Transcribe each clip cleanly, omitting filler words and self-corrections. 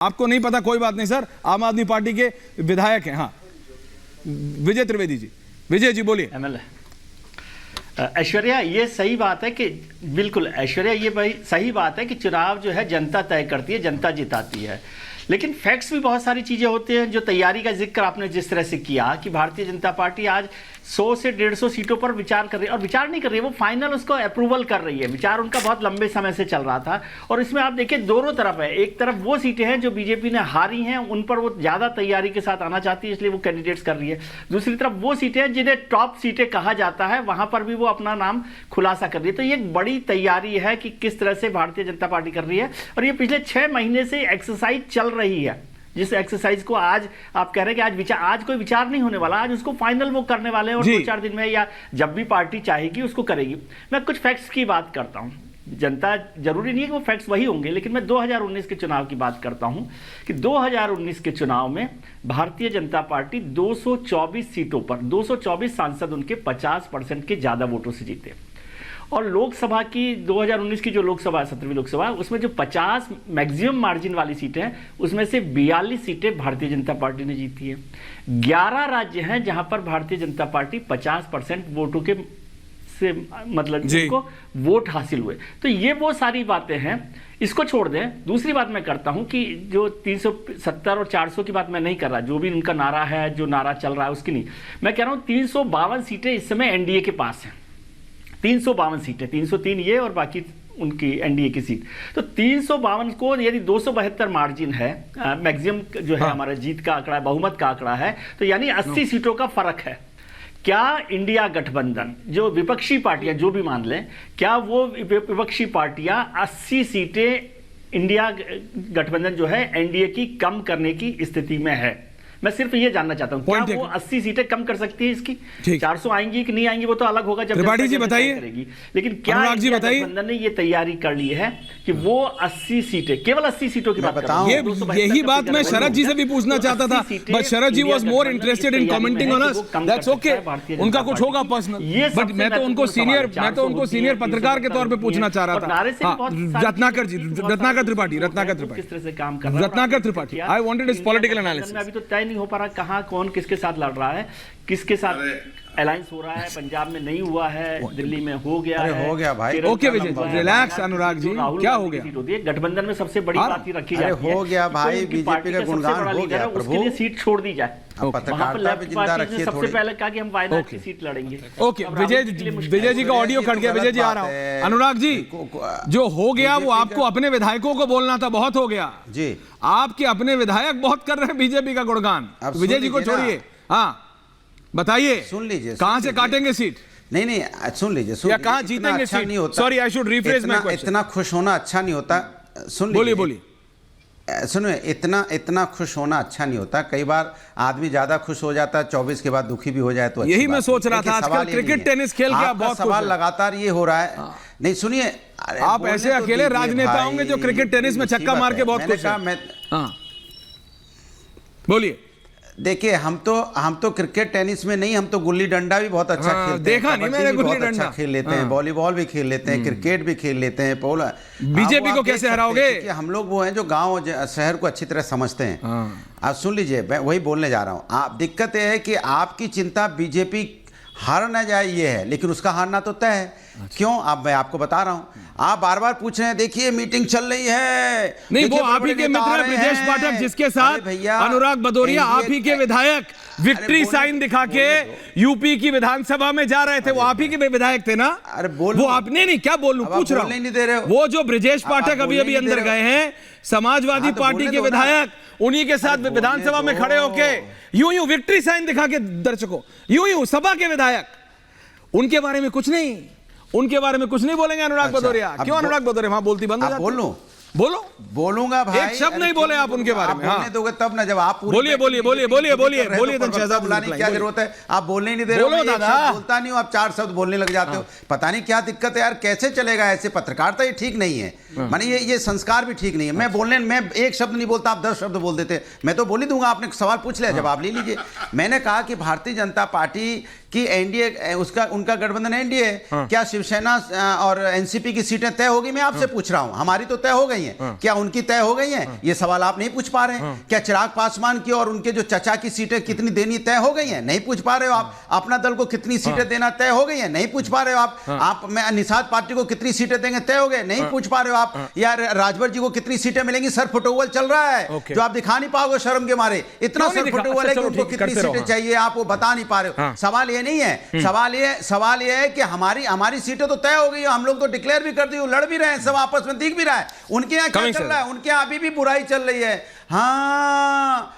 आपको नहीं पता कोई बात नहीं सर, आम आदमी पार्टी के विधायक हैं। हाँ, विजय त्रिवेदी जी। विजय जी बोलिए। एमएलए ऐश्वर्या, ये सही बात है कि बिल्कुल ऐश्वर्या, ये भाई सही बात है कि चुनाव जो है जनता तय करती है, जनता जिताती है। लेकिन फैक्ट्स भी बहुत सारी चीज़ें होती हैं। जो तैयारी का जिक्र आपने जिस तरह से किया कि भारतीय जनता पार्टी आज 100 से 150 सीटों पर विचार कर रही है, और विचार नहीं कर रही है, वो फाइनल उसको अप्रूवल कर रही है। विचार उनका बहुत लंबे समय से चल रहा था। और इसमें आप देखिए दोनों तरफ है। एक तरफ वो सीटें हैं जो बीजेपी ने हारी हैं, उन पर वो ज़्यादा तैयारी के साथ आना चाहती है, इसलिए वो कैंडिडेट्स कर रही है। दूसरी तरफ वो सीटें हैं जिन्हें टॉप सीटें कहा जाता है, वहां पर भी वो अपना नाम खुलासा कर रही है। तो ये एक बड़ी तैयारी है कि किस तरह से भारतीय जनता पार्टी कर रही है। और ये पिछले 6 महीने से एक्सरसाइज चल रही है, जिस एक्सरसाइज को आज आप कह रहे हैं कि आज कोई विचार नहीं होने वाला, आज उसको फाइनल वो करने वाले हैं और 2-4 दिन में या जब भी पार्टी चाहेगी उसको करेगी। मैं कुछ फैक्ट्स की बात करता हूं। जनता जरूरी नहीं है कि वो फैक्ट्स वही होंगे, लेकिन मैं 2019 के चुनाव की बात करता हूं कि 2019 के चुनाव में भारतीय जनता पार्टी 224 सीटों पर 224 सांसद उनके 50% के ज्यादा वोटों से जीते। और लोकसभा की 2019 की जो लोकसभा 17वीं लोकसभा, उसमें जो 50 मैक्सिमम मार्जिन वाली सीटें हैं, उसमें से 42 सीटें भारतीय जनता पार्टी ने जीती है। 11 राज्य हैं जहां पर भारतीय जनता पार्टी 50% वोटों के से मतलब जिनको वोट हासिल हुए। तो ये वो सारी बातें हैं, इसको छोड़ दें। दूसरी बात मैं करता हूं कि जो 370 और 400 की बात मैं नहीं कर रहा, जो भी उनका नारा है, जो नारा चल रहा है उसकी नहीं, मैं कह रहा हूं 352 सीटें इस समय एनडीए के पास हैं। 352 सीटें, 303 ये और बाकी उनकी एनडीए की सीट। तो 352 को यदि 272 मार्जिन है, मैक्सिमम जो है हमारा जीत का आंकड़ा है, बहुमत का आंकड़ा है, तो यानी 80 सीटों का फर्क है। क्या इंडिया गठबंधन, जो विपक्षी पार्टियां जो भी मान लें, क्या वो विपक्षी पार्टियां 80 सीटें इंडिया गठबंधन जो है एनडीए की कम करने की स्थिति में है? मैं सिर्फ ये जानना चाहता हूं, क्या वो 80 सीटें कम कर सकती है इसकी? 400 आएंगी कि नहीं आएंगी वो तो अलग होगा जब त्रिपाठी जी बताइए। लेकिन क्या गठबंधन ने ये तैयारी कर ली है कि वो 80 सीटें, केवल 80 सीटों की बात बताऊं? यही बात मैं शरद जी से भी पूछना चाहता था, but Sharad ji was more interested in commenting on us. That's okay, उनका कुछ होगा पर्सनल, बट मैं तो उनको सीनियर पत्रकार के तौर पे पूछना चाह रहा था। रत्नाकर जी, रत्नाकर त्रिपाठी, किस तरह से काम कर रहा है Ratnakar Tripathi, I wanted his political analysis. अभी तो तय नहीं हो पा रहा कहां कौन किसके साथ लड़ रहा है, किसके साथ अलायंस हो रहा है। पंजाब में नहीं हुआ है, दिल्ली में हो गया है। हो गया भाई। ओके विजय, रिलैक्स अनुराग जी, क्या हो गया? सीट होती है गठबंधन में, सबसे बड़ी बात ही रखी जाती है। हो गया भाई, बीजेपी का गुणगान हो गया, उसके लिए सीट छोड़ दी जाए। पत्रकारिता भी जिंदा रखिए सबसे पहले कहा कि हम वायनाड की सीट लड़ेंगे। ओके विजय जी का ऑडियो कट गया। विजय जी आ रहा हूं। अनुराग जी, जो हो गया वो आपको अपने विधायकों को बोलना था, बहुत हो गया जी। आपके अपने विधायक बहुत कर रहे हैं बीजेपी का गुणगान। विजय जी को छोड़िए, हाँ बताइए, सुन लीजिए कहां से काटेंगे सीट? नहीं सुन लीजिए, या कहां जीतेंगे अच्छा नहीं होता। Sorry, I should rephrase my question. इतना खुश होना अच्छा नहीं होता। सुन लीजिए, बोलिए। सुनो, इतना खुश होना अच्छा नहीं होता। कई बार आदमी ज्यादा खुश हो जाता है, 24 के बाद दुखी भी हो जाए तो यही मैं सोच रहा था। आजकल क्रिकेट टेनिस खेल के बहुत सवाल लगातार ये हो रहा है। नहीं सुनिए, आप ऐसे अकेले राजनेता होंगे जो क्रिकेट टेनिस में छक्का मार के बहुत खुश हैं। बोलिए। देखिए, हम तो क्रिकेट टेनिस में नहीं, हम तो गुल्ली डंडा भी बहुत अच्छा खेलते हैं, देखा नहीं मैंने, गुल्ली डंडा अच्छा खेल लेते हैं, वॉलीबॉल भी खेल लेते हैं, क्रिकेट भी खेल लेते हैं। पोला बीजेपी को कैसे हराओगे? हम लोग वो हैं जो गांव शहर को अच्छी तरह समझते हैं। आप सुन लीजिए, मैं वही बोलने जा रहा हूं। आप दिक्कत यह है कि आपकी चिंता बीजेपी हार ना जाए ये है, लेकिन उसका हारना तो तय है। क्यों? अब मैं आपको बता रहा हूं। आप बार बार पूछ रहे हैं, देखिए मीटिंग चल रही है। नहीं, वो आप ही के मित्र ब्रजेश पाठक, जिसके साथ अनुराग भदौरिया, आप ही के विधायक विक्ट्री साइन दिखा के यूपी की विधानसभा में जा रहे थे। वो आप ही के विधायक थे ना? अरे बोल, वो आपने नहीं, क्या बोलूं, पूछ रहा हूं। वो जो ब्रजेश पाठक अभी अंदर गए हैं, समाजवादी पार्टी के विधायक, उन्हीं के साथ विधानसभा में खड़े होके यूं विक्ट्री साइन दिखा के दर्शकों, यूं सभा के विधायक, उनके बारे में कुछ नहीं, उनके बारे में कुछ नहीं बोलेंगे अनुराग भदौरिया। क्यों अनुराग भदौरिया वहां बोलती बंद हो जाती? बोलूंगा भाई, एक शब्द नहीं बोले आप उनके बारे में। बोलने दोगे तब ना, जब आप बोलिए क्या जरूरत है? आप बोलने नहीं दे रहे हो। बोलता नहीं हो, आप 4 शब्द बोलने लग जाते हो। पता नहीं क्या दिक्कत है यार, कैसे चलेगा ऐसे? पत्रकारिता ये ठीक नहीं है, माने ये संस्कार भी ठीक नहीं है। मैं एक शब्द नहीं बोलता, आप 10 शब्द बोल देते। मैं तो बोल ही दूंगा, आपने सवाल पूछ लिया, जवाब ले लीजिए। मैंने कहा कि भारतीय जनता पार्टी की एनडीए, उनका गठबंधन एनडीए, क्या शिवसेना और एनसीपी की सीटें तय होगी? मैं आपसे पूछ रहा हूं। हमारी तो तय हो गई गई हैं? क्या उनकी तय हो गई हैं? ये सवाल आप नहीं पूछ पा रहे हैं। क्या चिराग पासवान की और उनके जो चचा की सीटें कितनी देनी तय हो गई हैं? नहीं पूछ पा रहे हो आप। अपना दल को कितनी सीटें देना तय हो गई हैं? नहीं पूछ पा रहे हो आप। मैं निषाद पार्टी को कितनी सीटें देंगे तय हो गए? नहीं पूछ पा रहे हो आप। यार राजभर जी को कितनी सीटें मिलेंगी? सर फुटोवल चल रहा है जो आप दिखा नहीं पाओगे शर्म के मारे। इतना सर फुटोवल है कि उनको कितनी सीटें चाहिए आप वो बता नहीं पा रहे हो। सवाल ये नहीं है, सवाल ये है कि हमारी सीटें तो तय हो गई, हम लोग तो डिक्लेयर भी कर दी, लड़ भी रहे हैं, सब आपस में दिख भी रहा है। उनके यहाँ क्या चल रहा है? उनके यहाँ अभी भी बुराई चल रही है। हाँ,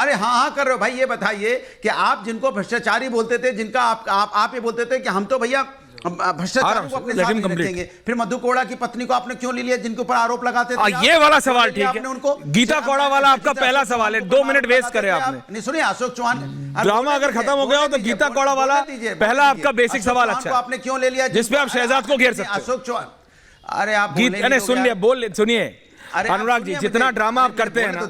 अरे हाँ कर रहे हो भाई। ये बताइए कि आप जिनको भ्रष्टाचारी बोलते थे, जिनका आप ये बोलते थे कि हम तो भैया भ्रष्टाचार को अपने साथ नहीं रखेंगे, फिर मधु कोड़ा की पत्नी को आपने क्यों ले लिया, जिनके ऊपर आरोप लगाते थे? ये वाला सवाल ठीक है। उनको गीता कोड़ा वाला आपका पहला सवाल है, 2 मिनट वेस्ट करे आपने। नहीं सुनिए, अशोक चौहान ड्रामा अगर खत्म हो गया हो तो गीता कोड़ा वाला पहला आपका बेसिक सवाल अच्छा है, आपने क्यों ले लिया जिसपे आप शहजाद को घेर सकते हैं। अशोक चौहान, अरे आप सुनिए अनुराग जी, जितना ड्रामा आप करते हैं ना,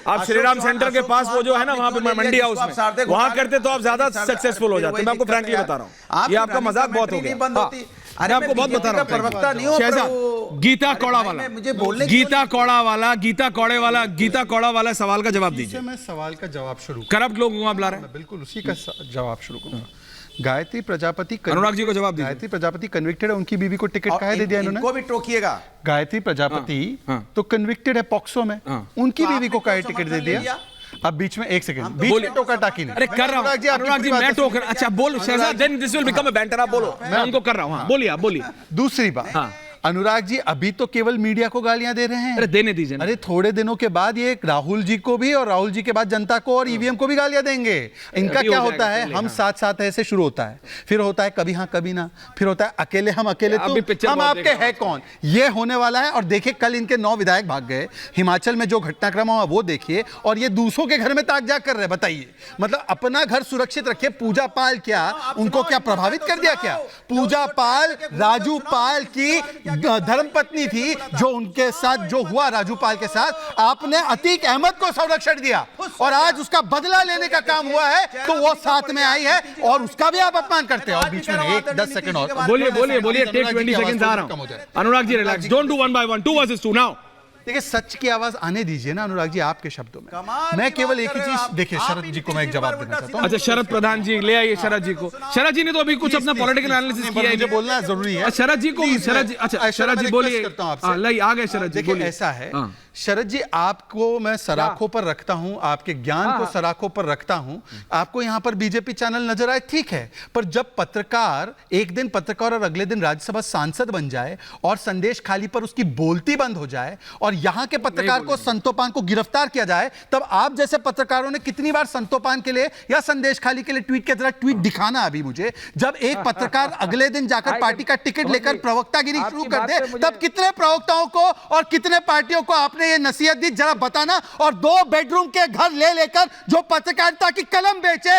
आप श्रीराम सेंटर के पास वो जो है ना वहां पे मंडी हाउस में वहां करते तो आप ज्यादा सक्सेसफुल हो जाते। मैं आपको फ्रैंकली बता रहा हूँ, ये आपका मजाक बहुत हो गया। मैं आपको बहुत बता रहा हूँ, प्रवक्ता नहीं हो शहजाद। गीता कोड़ा वाला, मुझे बोलने गीता कोड़ा वाला सवाल का जवाब दीजिए। मैं सवाल का जवाब शुरू करप्ट लोगों को आप ला रहे हैं, बिल्कुल उसी का जवाब शुरू करूंगा। गायत्री प्रजापति, अनुराग जी को जवाब दीजिए। गायत्री प्रजापति कन्विक्टेड है, उनकी बीवी को टिकट काहे दे दिया इन्होंने? इनको भी टोकिएगा। गायत्री प्रजापति तो कन्विक्टेड है पॉक्सो में, उनकी बीवी को काहे टिकट दे दिया? अब बीच में एक सेकंड, बीच में टोका टाकी नहीं। अरे कर रहा हूं अनुराग जी, मैं टोक रहा। अच्छा बोलो Shahzad, then this will become a banter. आप बोलो, मैं उनको कर रहा हूं। बोलिए आप बोलिए। दूसरी बात, अनुराग जी अभी तो केवल मीडिया को गालियां दे रहे हैं। अरे देने दीजिए। अरे थोड़े दिनों के बाद ये राहुल जी को भी और राहुल जी के बाद जनता को और ईवीएम को भी गालियां देंगे। इनका क्या होता है, हम साथ साथ ऐसे शुरू होता है, फिर होता है कभी हाँ कभी ना, फिर होता है अकेले हम अकेले तुम, हम आपके है कौन, ये होने वाला है। और देखिए कल इनके 9 विधायक भाग गए, हिमाचल में जो घटनाक्रम हुआ वो देखिए, और ये दूसरों के घर में ताक झाक कर रहे हैं। बताइए, मतलब अपना घर सुरक्षित रखिए। पूजा पाल क्या उनको क्या प्रभावित कर दिया? क्या पूजा पाल राजू पाल की धर्मपत्नी थी, जो उनके साथ जो हुआ राजू पाल के साथ, आपने अतीक अहमद को संरक्षण दिया और आज उसका बदला लेने का काम हुआ है, तो वो साथ में आई है और उसका भी आप अपमान करते हैं। और बीच में 10 सेकंड और बोलिए, टेक 20 सेकंड आ रहा हूं। Anurag ji relax, don't do 1 by 1, 2 versus 2 now. देखिए सच की आवाज आने दीजिए ना अनुराग जी, आपके शब्दों में। मैं केवल एक ही चीज, देखिए शरद जी को मैं एक जवाब देना चाहता हूं। अच्छा शरद प्रधान जी ले आइए शरद जी को। शरद जी ने तो अभी कुछ अपना पॉलिटिकल एनालिसिस किया है, मुझे बोलना जरूरी है। शरद जी को, शरद जी बोलिए। आ गए शरद जी, देखिए ऐसा है शरद जी, आपको मैं सराखों पर रखता हूं, आपके ज्ञान को सराखों पर रखता हूं। आपको यहां पर बीजेपी चैनल नजर आए, ठीक है, पर जब पत्रकार एक दिन पत्रकार और अगले दिन राज्यसभा सांसद बन जाए और संदेश खाली पर उसकी बोलती बंद हो जाए और यहां के पत्रकार को संतोपान को गिरफ्तार किया जाए, तब आप जैसे पत्रकारों ने कितनी बार संतोपान के लिए या संदेश खाली के लिए ट्वीट किया? जरा ट्वीट दिखाना अभी मुझे। जब एक पत्रकार अगले दिन जाकर पार्टी का टिकट लेकर प्रवक्तागिरी शुरू कर दे, तब कितने प्रवक्ताओं को और कितने पार्टियों को आपने ये नसीहत दी, जरा बताना। और 2 बेडरूम के घर ले लेकर जो पत्रकारिता की कलम बेचे